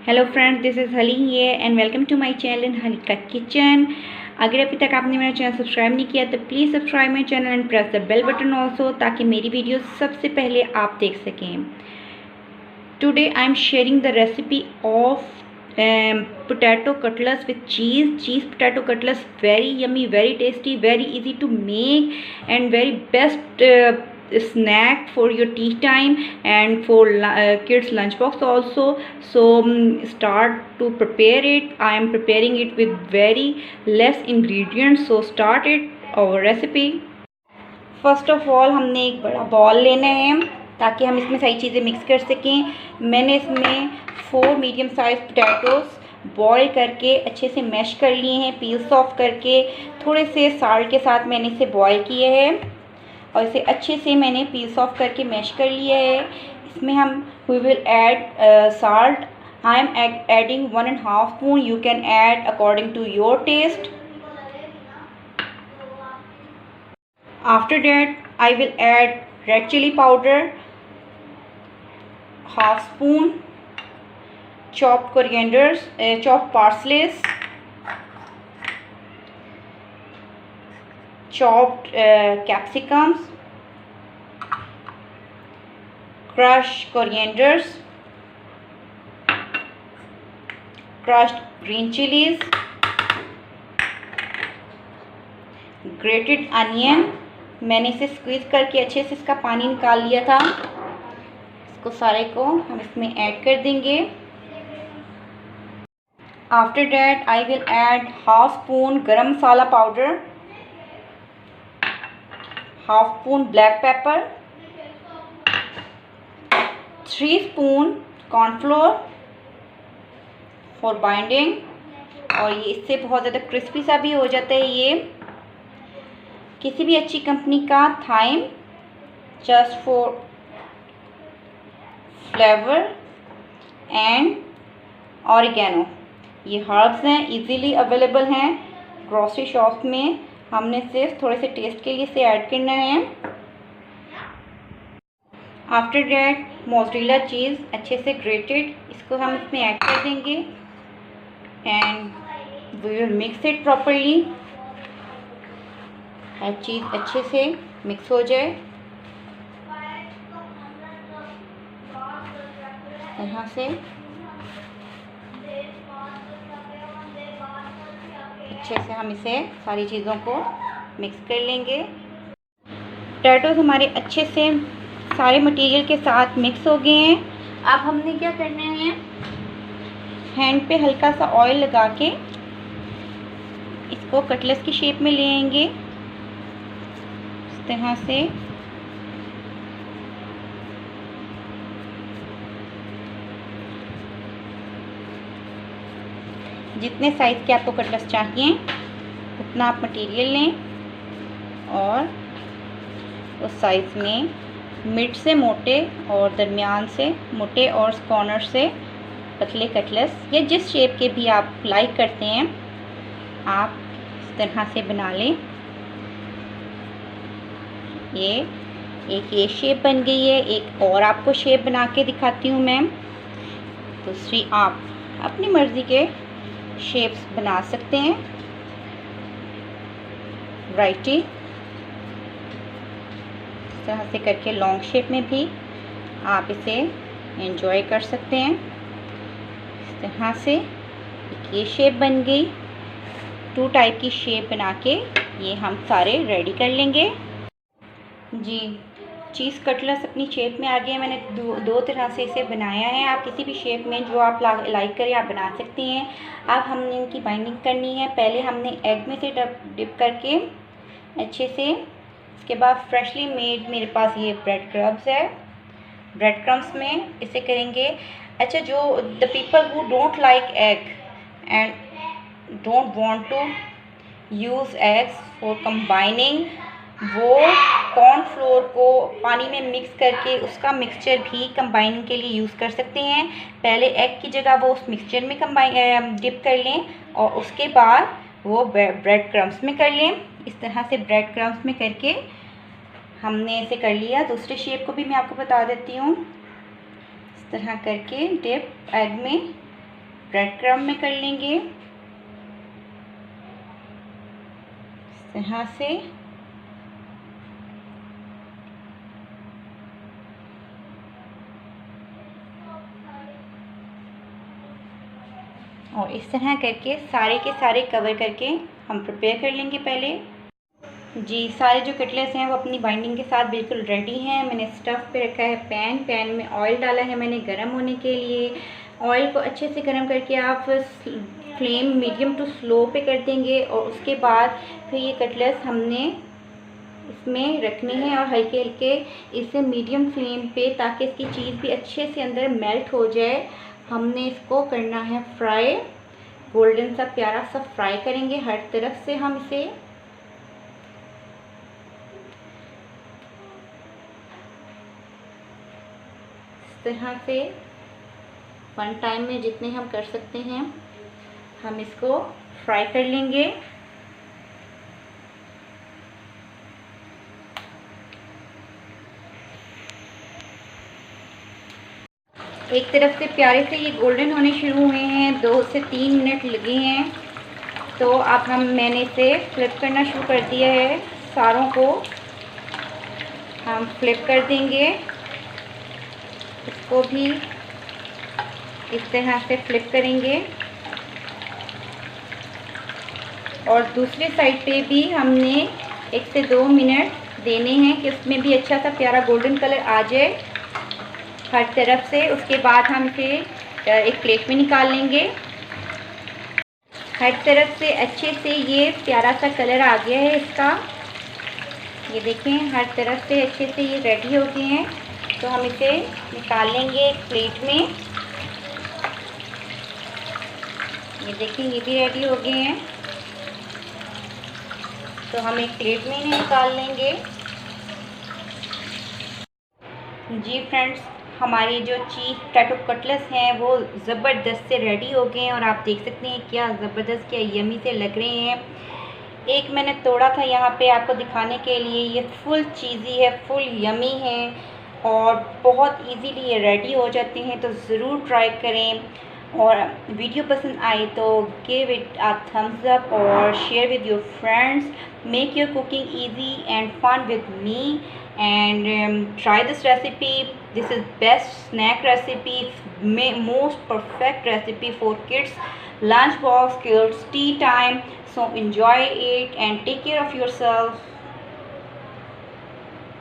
Hello friends, this is Hali here and welcome to my channel हलीका kitchen. अगर अभी तक आपने मेरा चैनल सब्सक्राइब नहीं किया तो please subscribe my channel and press the bell button also, ताकि मेरी वीडियो सबसे पहले आप देख सकें। Today I am sharing the recipe of potato cutlets with cheese potato cutlets, very yummy, very tasty, very easy to make and very best snack for your tea time and for kids lunchbox also. So start to prepare it. I am preparing it with very less ingredients, so start it our recipe. First of all हमने एक बड़ा ball लेना है ताकि हम इसमें सारी चीज़ें मिक्स कर सकें। मैंने इसमें 4 मीडियम साइज पोटैटोज़ बॉईल करके अच्छे से मैश कर लिए हैं, पील्स ऑफ करके थोड़े से साल्ट के साथ मैंने इसे बॉईल किए हैं और इसे अच्छे से मैंने पील्स ऑफ करके मैश कर लिया है। इसमें हम we will add salt. I am adding 1.5 spoon, you can add according to your taste. After that, I will add red chili powder, half spoon, chopped corianders, chopped parsley, chopped capsicums, crushed corianders, crushed green chilies, grated onion। मैंने इसे squeeze करके अच्छे से इसका पानी निकाल लिया था। इसको सारे को हम इसमें ऐड कर देंगे। After that I will add half spoon garam masala powder, half spoon black pepper, 3 spoon cornflour for binding. और ये इससे बहुत ज़्यादा क्रिस्पी सा भी हो जाता है। ये किसी भी अच्छी कंपनी का thyme, just for flavour, and oregano. ये हर्ब्स हैं, इजीली अवेलेबल हैं ग्रोसरी शॉप में। हमने सिर्फ थोड़े से टेस्ट के लिए इसे ऐड करना है। आफ्टर डैट मोज़रेला चीज़ अच्छे से ग्रेटेड, इसको हम इसमें ऐड कर देंगे and we will mix it properly. हर चीज़ अच्छे से मिक्स हो जाए। यहाँ से अच्छे से हम इसे सारी चीज़ों को मिक्स कर लेंगे। पोटैटोज़ हमारे अच्छे से सारे मटेरियल के साथ मिक्स हो गए हैं। अब हमने क्या करना है, हैंड पे हल्का सा ऑयल लगा के इसको कटलेट्स की शेप में ले आएंगे। तरह से जितने साइज़ के आपको कटलेट्स चाहिए उतना आप मटेरियल लें और उस साइज़ में मिड से मोटे और दरमियान से मोटे और कॉर्नर से पतले कटलेट्स या जिस शेप के भी आप लाइक करते हैं आप इस तरह से बना लें। ये शेप बन गई है। एक और आपको शेप बना के दिखाती हूँ मैं। दूसरी आप अपनी मर्ज़ी के शेप्स बना सकते हैं। वैरायटी इस तरह से करके लॉन्ग शेप में भी आप इसे एंजॉय कर सकते हैं। इस तरह से ये शेप बन गई। 2 टाइप की शेप बना के ये हम सारे रेडी कर लेंगे। जी, चीज़ कटलेट्स अपनी शेप में आ गए। मैंने दो तरह से इसे बनाया है। आप किसी भी शेप में जो आप लाइक करें आप बना सकती हैं। अब हमने इनकी बाइंडिंग करनी है। पहले हमने एग में से डिप करके अच्छे से, इसके बाद फ्रेशली मेड मेरे पास ये ब्रेड क्रम्स है, ब्रेड क्रम्स में इसे करेंगे। अच्छा, जो the people who don't like egg and don't want to use eggs for combining, वो कॉर्नफ्लोर को पानी में मिक्स करके उसका मिक्सचर भी कंबाइनिंग के लिए यूज़ कर सकते हैं। पहले एग की जगह वो उस मिक्सचर में डिप कर लें और उसके बाद वो ब्रेड क्रम्स में कर लें। इस तरह से ब्रेड क्रम्स में करके हमने इसे कर लिया। दूसरे शेप को भी मैं आपको बता देती हूँ। इस तरह करके डिप एग में ब्रेड क्रम्ब में कर लेंगे इस तरह से। और इस तरह करके सारे के सारे कवर करके हम प्रिपेयर कर लेंगे पहले। जी, सारे जो कटलेट्स हैं वो अपनी बाइंडिंग के साथ बिल्कुल रेडी हैं। मैंने स्टफ़ पे रखा है पैन में ऑयल डाला है मैंने गरम होने के लिए। ऑयल को अच्छे से गरम करके आप फ्लेम मीडियम टू स्लो पे कर देंगे और उसके बाद फिर ये कटलेट्स हमने इसमें रखने हैं और हल्के हल्के इसे मीडियम फ्लेम पे, ताकि इसकी चीज़ भी अच्छे से अंदर मेल्ट हो जाए। हमने इसको करना है फ्राई, गोल्डन सा प्यारा सा फ्राई करेंगे हर तरफ से हम इसे। इस तरह से वन टाइम में जितने हम कर सकते हैं हम इसको फ्राई कर लेंगे। एक तरफ से प्यारे से ये गोल्डन होने शुरू हुए हैं, 2 से 3 मिनट लगे हैं। तो अब मैंने इसे फ्लिप करना शुरू कर दिया है। सारों को हम फ्लिप कर देंगे, इसको भी इस तरह से फ्लिप करेंगे। और दूसरी साइड पे भी हमने 1 से 2 मिनट देने हैं कि उसमें भी अच्छा सा प्यारा गोल्डन कलर आ जाए हर तरफ से। उसके बाद हम इसे एक प्लेट में निकाल लेंगे। हर तरफ से अच्छे से ये प्यारा सा कलर आ गया है इसका। ये देखें, हर तरफ से अच्छे से ये रेडी हो गए हैं। तो हम इसे निकाल लेंगे एक प्लेट में। ये देखें, ये भी रेडी हो गए हैं। तो हम एक प्लेट में इन्हें निकाल लेंगे। जी फ्रेंड्स, हमारे जो चीज़ पोटैटो कटलेट्स हैं वो ज़बरदस्त से रेडी हो गए हैं और आप देख सकते हैं क्या ज़बरदस्त, क्या यमी से लग रहे हैं। एक मैंने तोड़ा था यहाँ पे आपको दिखाने के लिए। ये फुल चीज़ी है, फुल यमी है और बहुत इजीली ये रेडी हो जाते हैं। तो ज़रूर ट्राई करें और वीडियो पसंद आए तो give it a thumbs up और share with your friends. Make your cooking easy and fun with me and try this recipe. This is best snack recipe, most perfect recipe for kids lunch box, kids tea time. So enjoy it and take care of yourself.